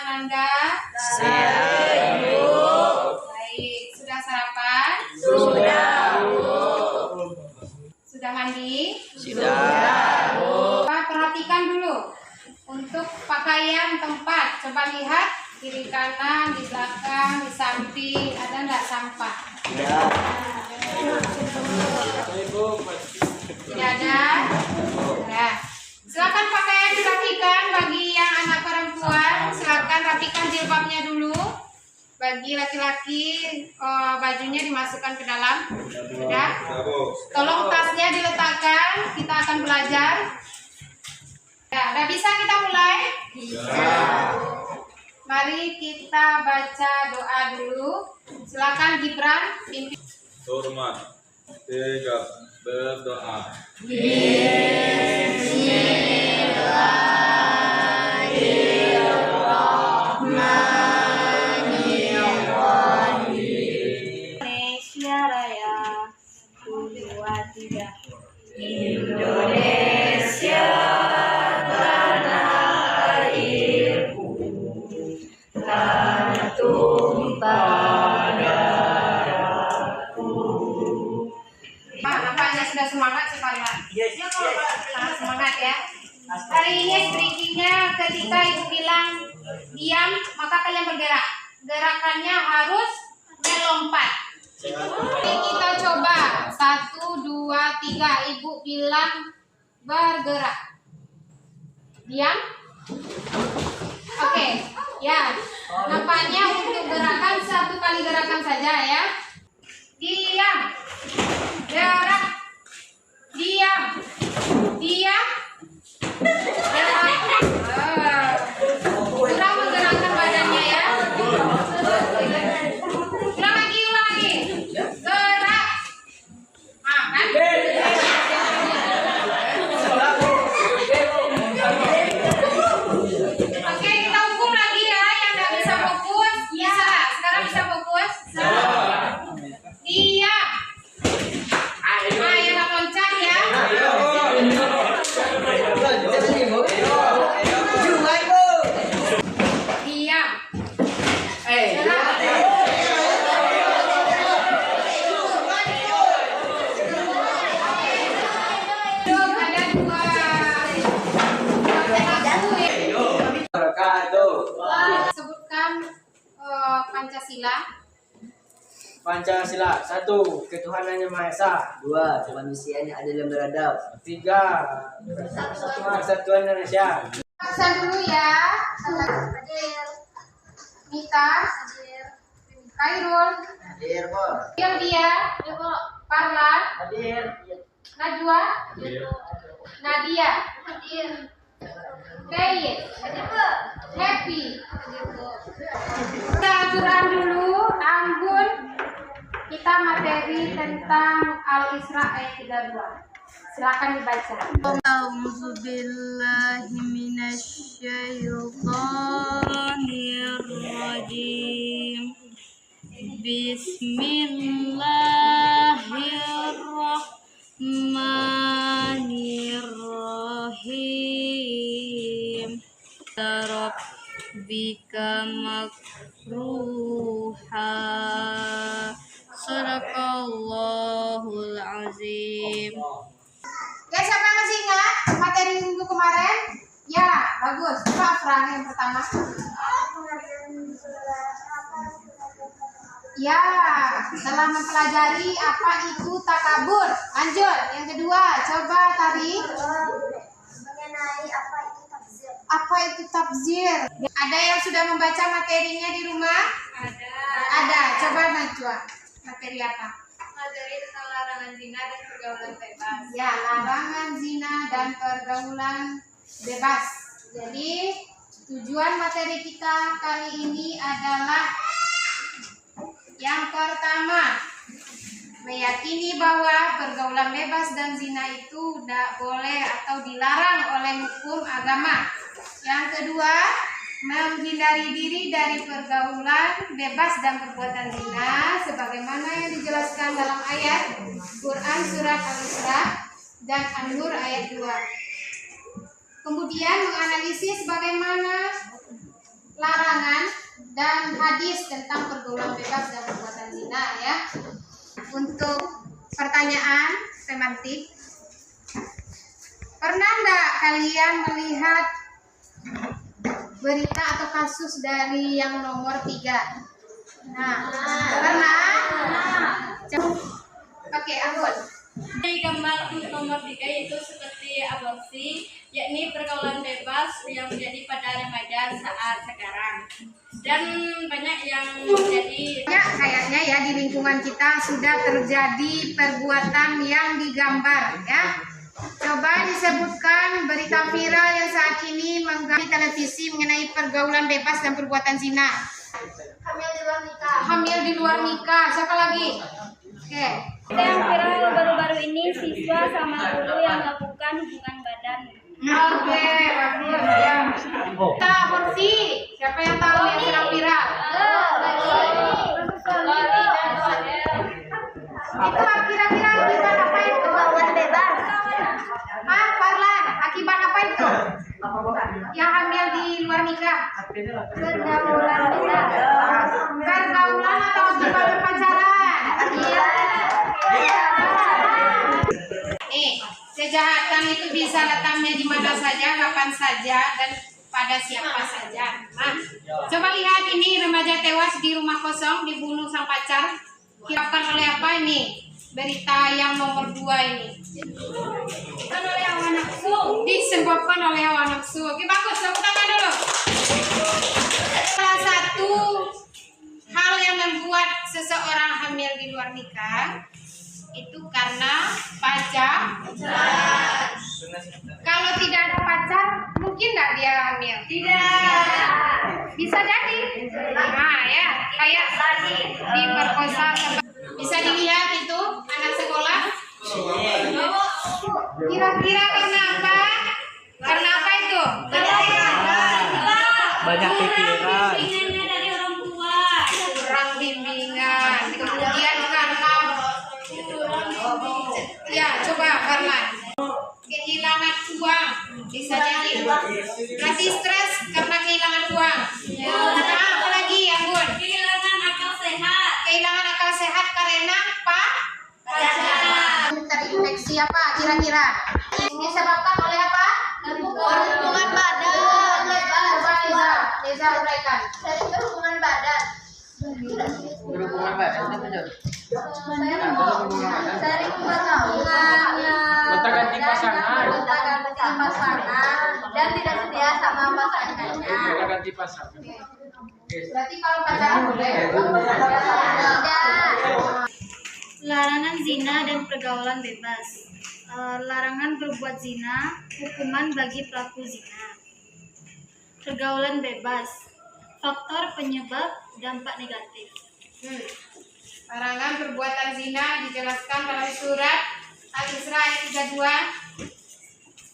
Anda? Siap, Bu. Baik, sudah sarapan? Sudah, Bu. Sudah mandi? Sudah, Bu. Perhatikan dulu untuk pakaian tempat. Coba lihat kiri kanan, di belakang, di samping, ada nggak sampah? Tidak. Tidak ada? Nah, silakan pakaian dirapikan bagi yang anak perempuan. Silakan rapikan jilbabnya dulu. Bagi laki-laki bajunya dimasukkan ke dalam. Sudah? Tolong tasnya diletakkan. Kita akan belajar. Ya, udah bisa kita mulai? Bisa. Mari kita baca doa dulu. Silakan Gibran pimpin. Hormat. 3. Berdoa. Indonesia Raya 2, 3. Indonesia tanah airku, tanah tumpah darahku. Pak, nampaknya sudah semangat sekalian. Sangat semangat ya. Hari ini strikingnya ketika ibu bilang diam, maka kalian bergerak. Gerakannya harus melompat. Jadi kita coba 1, 2, 3. Ibu bilang bergerak. Diam. Oke, ya. Nampaknya untuk gerakan 1 kali gerakan saja ya. Diam. Gerak. Diam. Diam. Gerak. Kurang menggerakkan badannya ya. Ulang lagi. Gerak. Ah, kan? Oke, kita hukum lagi ya. Yang nggak bisa fokus, bisa. Sekarang bisa fokus. Diam. Yang nggak loncat ya. Diam. Gerak. Ada 2 sebutkan Pancasila. Pancasila. 1. Ketuhanan Yang Maha Esa. 2. Kemanusiaan yang adil dan beradab. 3. Persatuan Indonesia. Aksan dulu ya. Hadir. Mita. Hadir. Khairul. Hadir, Bu. Dia. Parla. Hadir. Najwa. Nadia. Hadir. Kayit. Happy. Kita aturan dulu. Anggun. Kita materi tentang Al-Isra ayat 32. Silakan dibaca. A'udzu billahi minasyaitonir rajim. Bismillahirrahmanirrahim. Rabbika makruha. Sadaqallahul azim. Ya, siapa yang masih ingat materi minggu kemarin? Ya, bagus. Coba Afran yang pertama. Ya, telah mempelajari apa itu takabur. Lanjut, yang kedua, coba tarik. Mengenai apa itu tafsir. Apa itu tafsir? Ada yang sudah membaca materinya di rumah? Ada. Coba Najwa. Materi apa? Materi tentang larangan zina dan pergaulan bebas. Ya, larangan zina dan pergaulan bebas. Jadi, tujuan materi kita kali ini adalah yang pertama, meyakini bahwa pergaulan bebas dan zina itu tidak boleh atau dilarang oleh hukum agama. Yang kedua, menghindari diri dari pergaulan bebas dan perbuatan zina sebagaimana yang dijelaskan dalam ayat Quran surat Al-Isra dan An-Nur ayat 2. Kemudian menganalisis bagaimana larangan dan hadis tentang pergaulan bebas dan perbuatan zina ya. Untuk pertanyaan semantik, pernah nggak kalian melihat berita atau kasus dari yang nomor 3? Nah, pernah? Oke, Ambon. Di gambar nomor 3 yaitu seperti aborsi, yakni pergaulan bebas yang menjadi pada remaja saat sekarang. Dan banyak yang menjadi Kayaknya ya di lingkungan kita sudah terjadi perbuatan yang digambar ya. Coba disebutkan berita viral yang saat ini menggambar televisi mengenai pergaulan bebas dan perbuatan zina. Hamil di luar nikah. Hamil di luar nikah. Siapa lagi? Oke. Yang viral baru-baru ini siswa sama guru yang melakukan hubungan badan. Oke, bagus ya. Kita aborsi. Siapa yang tahu yang sedang viral? Itu kira-kira akibat apa itu? Pergaulan bebas. Farlan, akibat apa itu? Yang hamil di luar nikah? Pergaulan bebas. Pergaulan atau akibat berpacaran? Nih, kejahatan itu bisa letaknya di mana saja, kapan saja, dan pada siapa saja. Nah, coba lihat ini remaja tewas di rumah kosong dibunuh sang pacar. Disebabkan oleh apa ini? Berita yang nomor 2 ini. Disebabkan oleh hawa nafsu. Disebabkan oleh hawa nafsu. Oke, bagus. Tepuk tangan dulu. Salah satu hal yang membuat seseorang hamil di luar nikah itu karena pacar. Kalau tidak ada pacar, mungkin nggak dia hamil? Tidak. Bisa jadi. Nah ya, kayak tadi diperkosa. Bisa dilihat itu anak sekolah. Kira-kira karena apa? Karena apa itu? Banyak pikiran. bimbingannya dari orang tua. Kurang bimbingan. Kemudian karena ya coba Farlan. Kehilangan uang bisa jadi. Berarti stres karena kehilangan uang. Nah, apa lagi ya Bun? Kehilangan akal sehat. Kehilangan akal sehat karena apa? Terinfeksi apa kira-kira? Disebabkan oleh apa? Hubungan badan. Coba Liza uraikan. Dari berhubungan badan. Berhubungan badan itu betul. Dari pergaulannya. Gonta-ganti pasangan. Gonta-ganti pasangan dan tidak setia sama pasangannya. Gonta-ganti pasangan. Berarti kalau pacaran boleh. Larangan zina dan pergaulan bebas. Larangan berbuat zina, hukuman bagi pelaku zina. Pergaulan bebas. Faktor penyebab dampak negatif. Larangan perbuatan zina dijelaskan dalam surat Al-Isra ayat 32.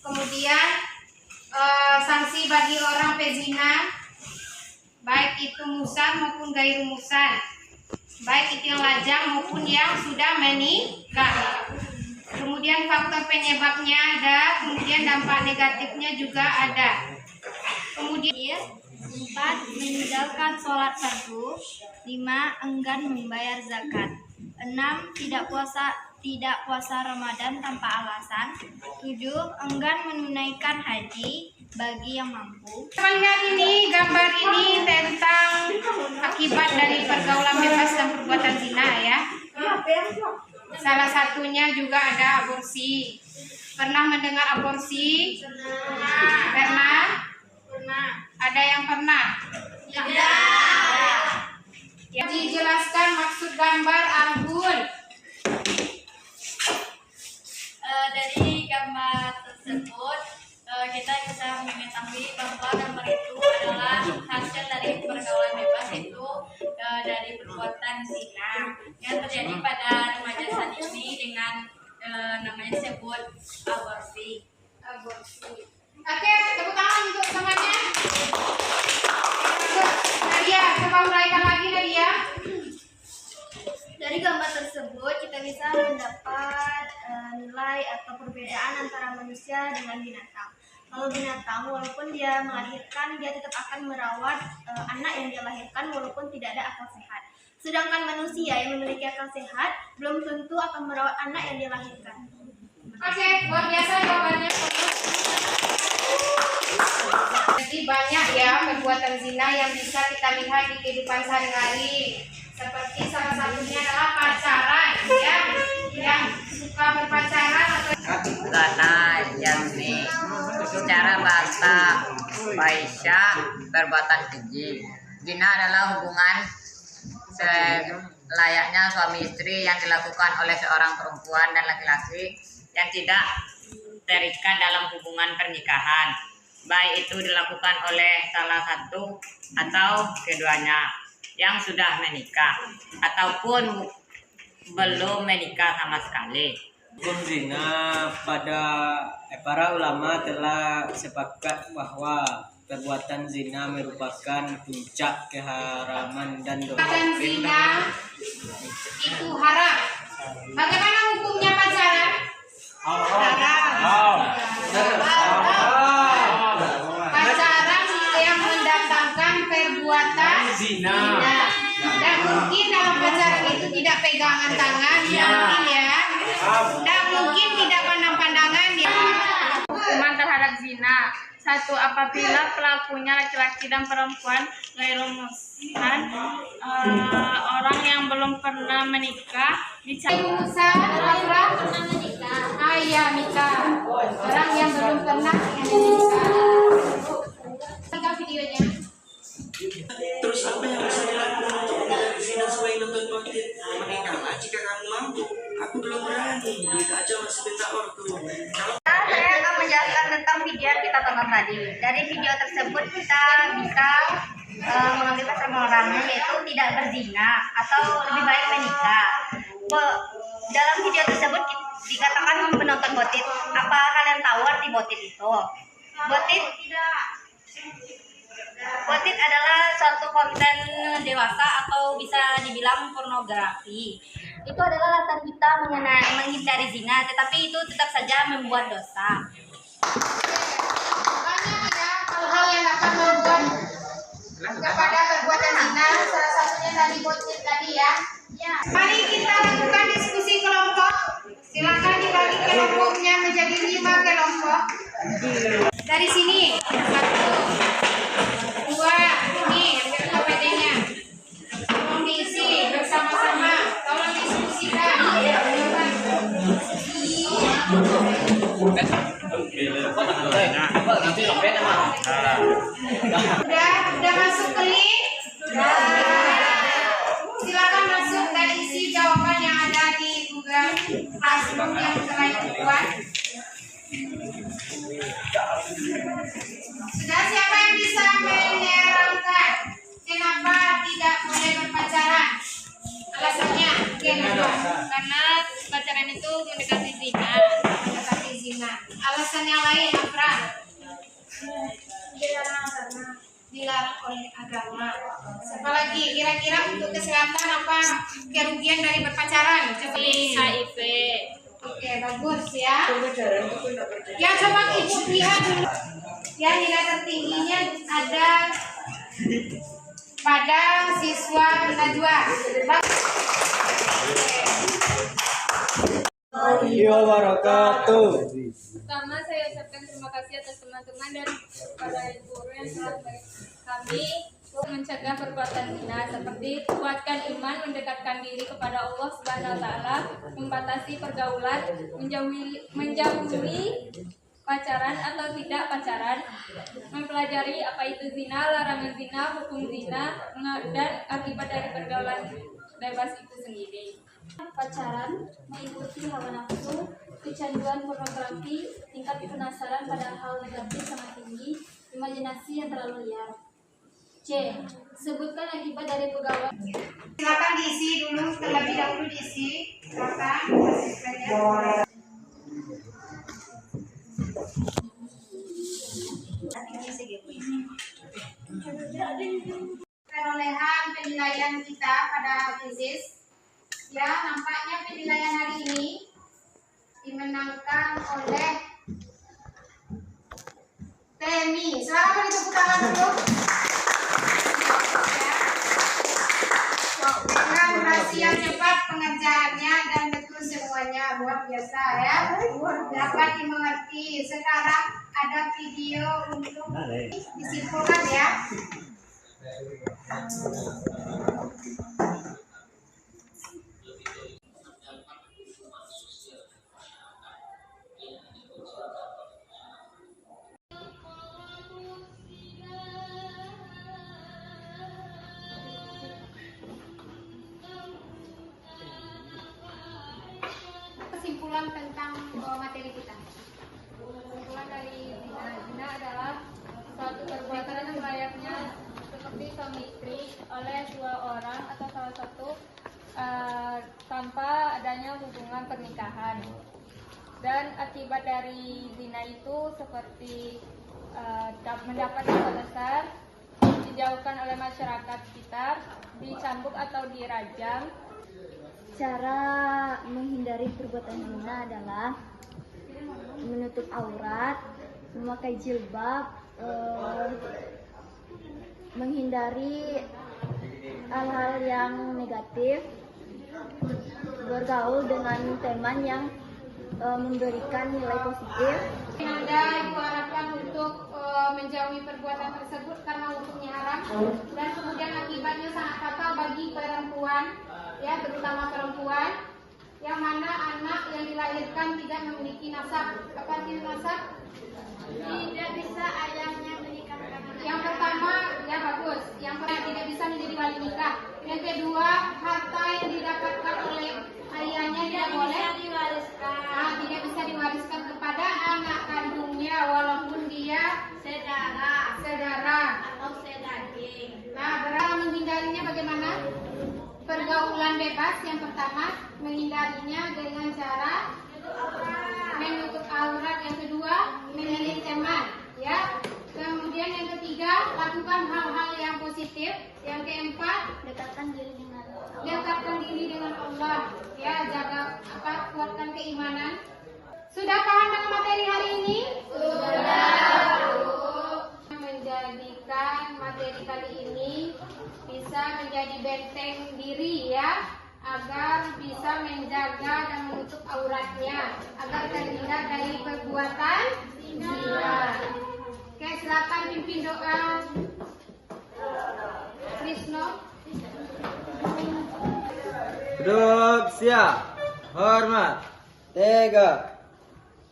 Kemudian sanksi bagi orang pezina, baik itu musan maupun gairu musan, baik itu yang lajang maupun yang sudah menikah. Kemudian faktor penyebabnya ada, kemudian dampak negatifnya juga ada. Kemudian 4. Meninggalkan sholat fardu. 5. Enggan membayar zakat. 6. Tidak puasa Ramadan tanpa alasan. 7. Enggan menunaikan haji bagi yang mampu. Kita lihat ini gambar ini tentang akibat dari pergaulan bebas dan perbuatan zina ya. Salah satunya juga ada aborsi. Pernah mendengar aborsi? Pernah? Ada yang pernah? Ya, dijelaskan maksud gambar Arbun. Dari gambar tersebut kita bisa mengetahui bahwa gambar itu adalah hasil dari pergaulan bebas, itu dari perbuatan zina yang terjadi pada remaja saat ini dengan namanya disebut aborsi. Oke, tepuk tangan untuk semuanya. Nadia, coba uraikan lagi Nadia. Dari gambar tersebut kita bisa mendapat nilai atau perbedaan antara manusia dengan binatang. Kalau binatang, walaupun dia melahirkan, dia tetap akan merawat anak yang dia lahirkan walaupun tidak ada akal sehat. Sedangkan manusia yang memiliki akal sehat belum tentu akan merawat anak yang dia lahirkan. Oke, luar biasa jawabannya. Jadi banyak ya perbuatan zina yang bisa kita lihat di kehidupan sehari-hari. Seperti salah satunya adalah pacaran, ya, yang suka berpacaran atau Karena Yasmi secara bahasa Aisyah perbuatan keji. Zina adalah hubungan selayaknya suami istri yang dilakukan oleh seorang perempuan dan laki-laki yang tidak terikat dalam hubungan pernikahan, baik itu dilakukan oleh salah satu atau keduanya yang sudah menikah ataupun belum menikah sama sekali. Hukum zina para ulama telah sepakat bahwa perbuatan zina merupakan puncak keharaman dan dosa. perbuatan zina itu haram. Bagaimana hukumnya pacaran? Haram. Pacaran yang mendatangkan perbuatan zina. Dan mungkin dalam pacaran itu tidak pegangan tangan, mungkin ya. Dan mungkin tidak pandang-pandangan ya. Hukuman terhadap zina. 1. Apabila pelakunya laki-laki dan perempuan ghairul muslim, orang yang belum pernah menikah Musa, pernah menikah. Iya, nikah. Orang yang belum pernah menikah. Tinggal videonya. Terus apa yang bisa dilakukan untuk menghindari zina selain nonton konten? Menikahlah jika kamu mampu. Aku belum berani. Duit aja masih minta ortu. Saya akan menjelaskan tentang video yang kita tonton tadi. Dari video tersebut kita bisa mengambil kesimpulannya, yaitu tidak berzina atau lebih baik menikah. Dalam video tersebut dikatakan menonton botit. Apa kalian tahu arti botit itu? Botit adalah suatu konten dewasa atau bisa dibilang pornografi. Itu adalah alasan kita menghindari zina, tetapi itu tetap saja membuat dosa. Banyak ya hal-hal yang akan membuat kepada perbuatan zina. Salah satunya tadi botit tadi ya. Mari kita lakukan diskusi kelompok. Silakan dibagi kelompoknya menjadi 5 kelompok. Dari sini 1, 2, ini ambil KPD-nya. Tolong diisi bersama-sama. Tolong diskusikan. Udah masuk ke link? Silakan masuk dan isi jawaban yang ada di Google Classroom yang telah dibuat. Sudah, siapa yang bisa menerangkan kenapa tidak boleh berpacaran? Alasannya, kenapa? karena pacaran itu mendekati zina. Mendekati zina. Alasan yang lain, Afra? Dilarang oleh agama. Siapa lagi? Kira-kira untuk kesehatan apa kerugian dari berpacaran? Coba HIV. Oke, bagus ya. Ya, coba ibu lihat dulu. Ya, nilai tertingginya ada pada siswa Najwa. Wabarakatuh. Pertama, saya ucapkan terima kasih atas teman-teman dan kepada ibu guru yang telah kami mencegah perbuatan zina, seperti kuatkan iman, mendekatkan diri kepada Allah Subhanahu wa taala, membatasi pergaulan, menjauhi pacaran atau tidak pacaran, mempelajari apa itu zina, larangan zina, hukum zina, dan akibat dari pergaulan bebas itu sendiri. Pacaran, mengikuti hawa nafsu, kecanduan pornografi, tingkat penasaran pada hal negatif sangat tinggi, imajinasi yang terlalu liar. C. Sebutkan akibat dari pegawai. Silakan diisi dulu, terlebih dahulu diisi. Silakan. Perolehan penilaian kita pada tesis. Ya, nampaknya penilaian hari ini dimenangkan oleh Temi. Selamat beri tepuk tangan dulu. Dengan durasi yang cepat pengerjaannya dan betul semuanya, luar biasa ya. Dapat dimengerti. Sekarang ada video untuk disimpulkan ya. Kesimpulan tentang materi kita. Kesimpulan dari zina adalah suatu perbuatan yang layaknya seperti suami istri oleh dua orang atau salah satu tanpa adanya hubungan pernikahan. Dan akibat dari zina itu seperti mendapat dosa besar, dijauhkan oleh masyarakat sekitar, dicambuk atau dirajam. Cara menghindari perbuatan zina adalah menutup aurat, memakai jilbab, menghindari hal-hal yang negatif, bergaul dengan teman yang memberikan nilai positif. Anda Ibu harapkan untuk menjauhi perbuatan tersebut karena hukumnya haram dan kemudian akibatnya sangat fatal bagi perempuan, ya terutama perempuan yang mana anak yang dilahirkan tidak memiliki nasab. Apa arti nasab? Tidak bisa ayahnya menikahkan. Yang pertama, ya bagus. Yang pertama tidak bisa menjadi wali nikah. Yang kedua, harta yang didapatkan oleh ayahnya tidak boleh diwariskan. Tidak bisa diwariskan kepada anak kandungnya walaupun dia saudara atau sedaging. Nah, cara menghindarinya bagaimana? Pergaulan bebas yang pertama, menghindarinya dengan cara menutup aurat. Yang kedua, memilih teman, ya. Kemudian yang ketiga, lakukan hal-hal yang positif. Yang keempat, dekatkan diri dengan Allah, ya, jaga kuatkan keimanan. Sudah paham dengan materi hari ini? Sudah. Menjadikan materi kali ini bisa menjadi benteng diri, ya, agar bisa menjaga dan menutup auratnya agar terhindar dari perbuatan zina. Oke, silakan pimpin doa. Krisno. Duduk siap, hormat, tegak,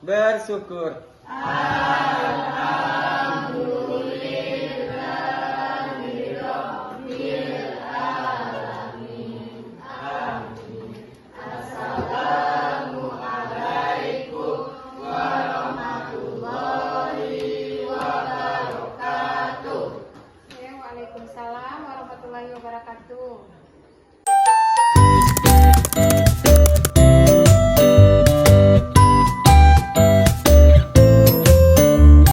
bersyukur. Waalaikumsalam warahmatullahi wabarakatuh.